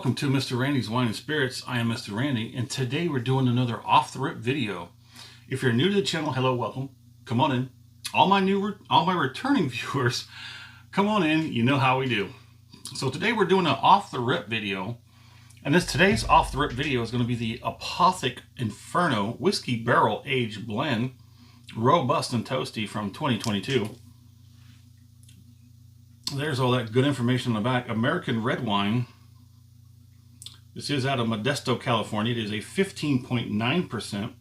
welcome to Mr. Randy's Wine and Spirits. I am Mr. Randy, and today we're doing another off-the-rip video. If you're new to the channel, hello, welcome. Come on in. All my returning viewers, come on in. You know how we do. So today we're doing an off-the-rip video, and today's off-the-rip video is going to be the Apothic Inferno Whiskey Barrel Aged Blend, Robust and Toasty from 2022. There's all that good information on the back. American red wine. This is out of Modesto, California. It is a 15.9%.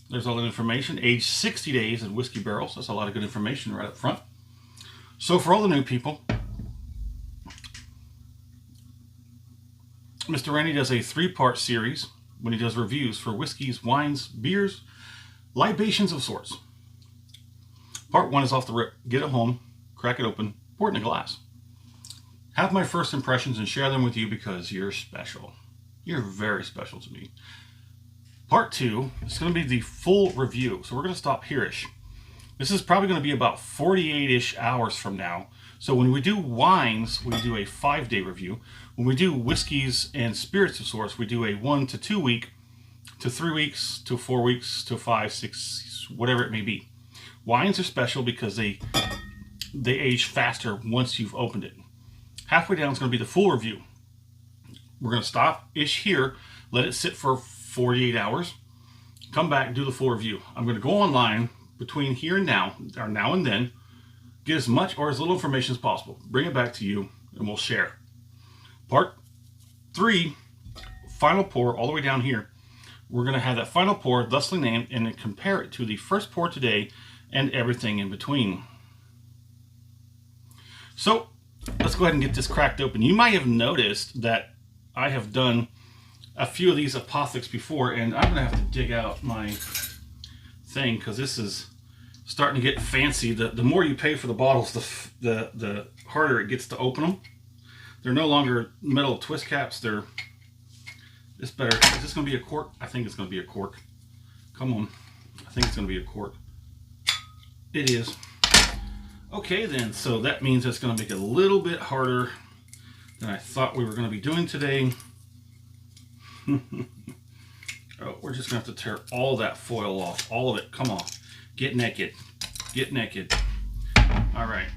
There's all that information. Aged 60 days in whiskey barrels. That's a lot of good information right up front. So for all the new people, Mr. Randy does a 3-part series when he does reviews for whiskeys, wines, beers, libations of sorts. Part 1 is off the rip. Get it home, crack it open, pour it in a glass. Have my first impressions and share them with you because you're special. You're very special to me. Part 2 is going to be the full review. So we're going to stop here-ish. This is probably going to be about 48-ish hours from now. So when we do wines, we do a 5-day review. When we do whiskeys and spirits of sorts, we do a 1 to 2 week, to 3 weeks, to 4 weeks, to 5, 6, whatever it may be. Wines are special because they age faster once you've opened it. Halfway down is going to be the full review. We're going to stop-ish here, let it sit for 48 hours, come back, do the full review. I'm going to go online between here and now, or now and then, get as much or as little information as possible, bring it back to you, and we'll share. Part 3, final pour, all the way down here. We're going to have that final pour, thusly named, and then compare it to the first pour today and everything in between. So, let's go ahead and get this cracked open. You might have noticed that I have done a few of these Apothics before, and I'm going to have to dig out my thing because this is starting to get fancy. The more you pay for the bottles, the harder it gets to open them. They're no longer metal twist caps. They're this better. Is this going to be a cork? I think it's going to be a cork. Come on. I think it's going to be a cork. It is. Okay then, so that means it's going to make it a little bit harder than I thought we were going to be doing today. Oh, we're just going to have to tear all that foil off, all of it. Come on, get naked, get naked. All right,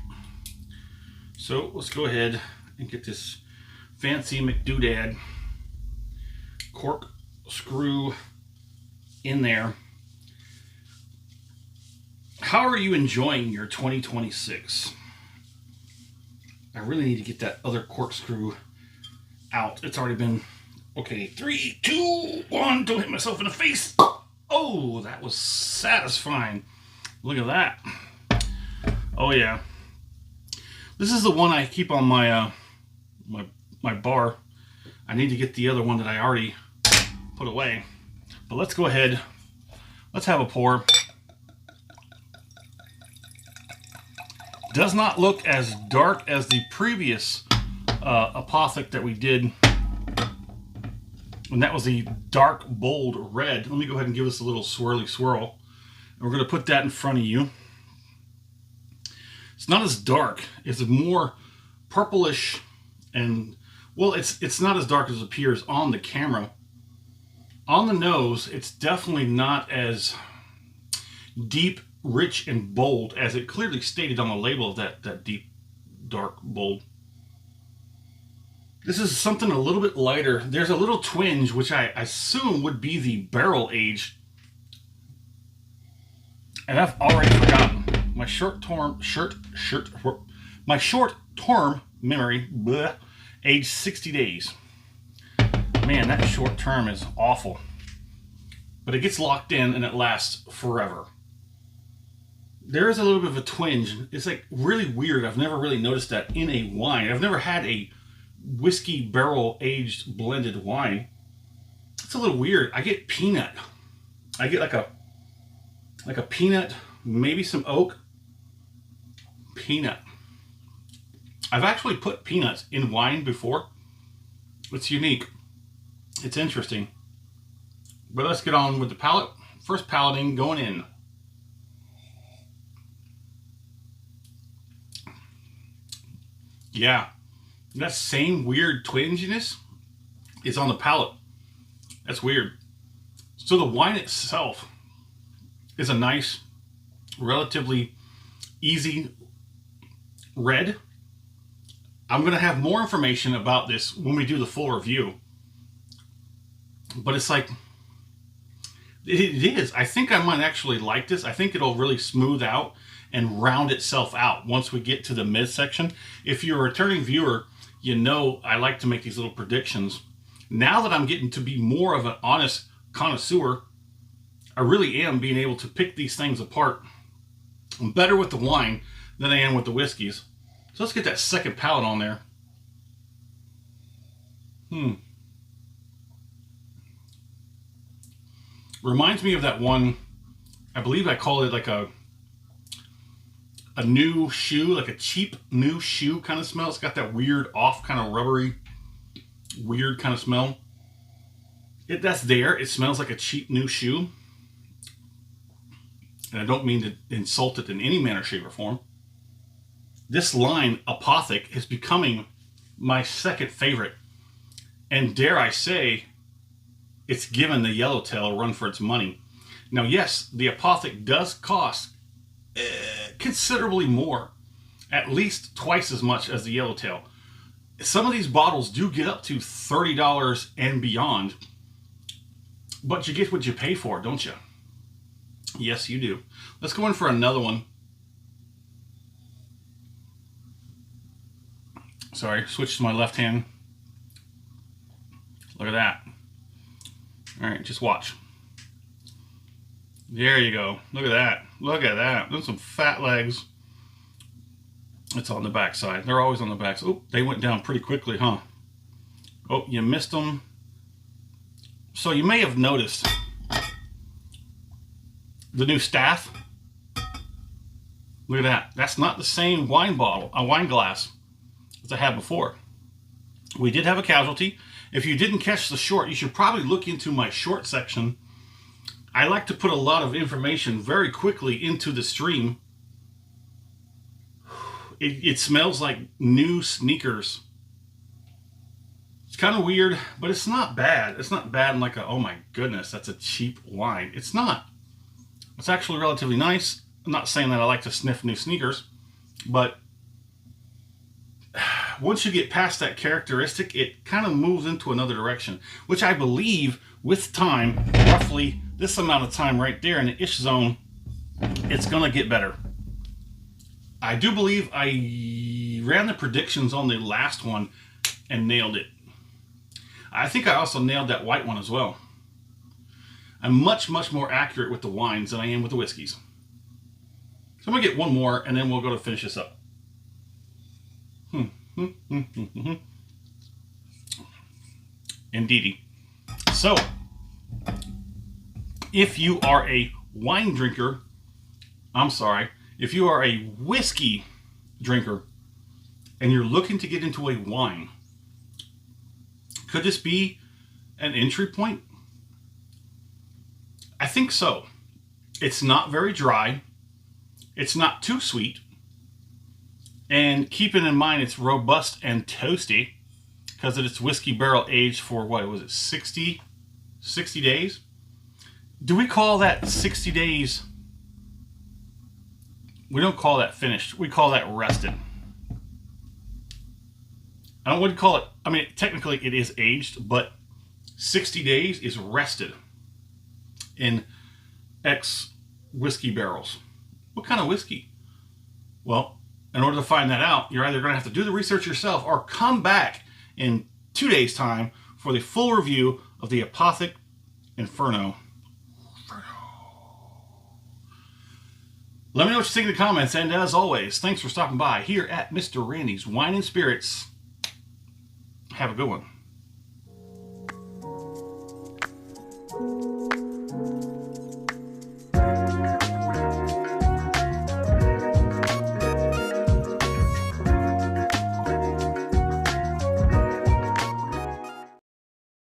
so let's go ahead and get this fancy McDoodad cork screw in there. How are you enjoying your 2026? I really need to get that other corkscrew out. It's already been, okay, 3, 2, 1, don't hit myself in the face. Oh, that was satisfying. Look at that. Oh yeah. This is the one I keep on my, my bar. I need to get the other one that I already put away. But let's go ahead. Let's have a pour. Does not look as dark as the previous Apothic that we did. And that was the dark, bold red. Let me go ahead and give this a little swirly swirl. And we're going to put that in front of you. It's not as dark. It's more purplish and, well, it's not as dark as it appears on the camera. On the nose, it's definitely not as deep, rich and bold as it clearly stated on the label of that deep, dark, bold. This is something a little bit lighter. There's a little twinge, which I assume would be the barrel age. And I've already forgotten. My short-term memory, bleh, age 60 days. Man, that short term is awful. But it gets locked in and it lasts forever. There is a little bit of a twinge. It's like really weird. I've never really noticed that in a wine. I've never had a whiskey barrel aged blended wine. It's a little weird. I get peanut. I get like a peanut, maybe some oak. Peanut. I've actually put peanuts in wine before. It's unique. It's interesting. But let's get on with the palate. First palating going in. Yeah, that same weird twinginess is on the palate. That's weird. So the wine itself is a nice, relatively easy red. I'm going to have more information about this when we do the full review. But it's like, it is. I think I might actually like this. I think it'll really smooth out and round itself out once we get to the midsection. If you're a returning viewer, you know I like to make these little predictions. Now that I'm getting to be more of an honest connoisseur, I really am being able to pick these things apart. I'm better with the wine than I am with the whiskeys. So let's get that second palate on there. Reminds me of that one, I believe I call it like a new shoe, like a cheap new shoe kind of smell. It's got that weird off kind of rubbery, weird kind of smell. That's there. It smells like a cheap new shoe. And I don't mean to insult it in any manner, shape, or form. This line, Apothic, is becoming my second favorite. And dare I say, it's given the Yellowtail a run for its money. Now, yes, the Apothic does cost considerably more, at least twice as much as the Yellowtail. Some of these bottles do get up to $30 and beyond, but you get what you pay for, don't you? Yes, you do. Let's go in for another one. Sorry, switch to my left hand. Look at that. All right, just watch. There you go. Look at that. Look at that. There's some fat legs. It's on the back side. They're always on the back. Oh, they went down pretty quickly, huh? Oh, you missed them. So you may have noticed the new staff. Look at that. That's not the same wine bottle, a wine glass, as I had before. We did have a casualty. If you didn't catch the short, you should probably look into my short section. I like to put a lot of information very quickly into the stream. It smells like new sneakers. It's kind of weird, but it's not bad. It's not bad in like a, oh my goodness, that's a cheap wine. It's not. It's actually relatively nice. I'm not saying that I like to sniff new sneakers, but once you get past that characteristic, it kind of moves into another direction, which I believe with time, roughly this amount of time right there in the ish zone, it's going to get better. I do believe I ran the predictions on the last one and nailed it. I think I also nailed that white one as well. I'm much, much more accurate with the wines than I am with the whiskeys. So I'm going to get one more and then we'll go to finish this up. Indeedy. So, if you are a wine drinker, if you are a whiskey drinker and you're looking to get into a wine, could this be an entry point? I think so. It's not very dry. It's not too sweet. And keeping in mind it's robust and toasty because it's whiskey barrel aged for, what was it, 60 days? Do we call that 60 days? We don't call that finished. We call that rested. I wouldn't call it, I mean, technically it is aged, but 60 days is rested in X whiskey barrels. What kind of whiskey? Well, in order to find that out, you're either going to have to do the research yourself or come back in 2 days' time for the full review of the Apothic Inferno. Let me know what you think in the comments, and as always, thanks for stopping by here at Mr. Randy's Wine and Spirits. Have a good one.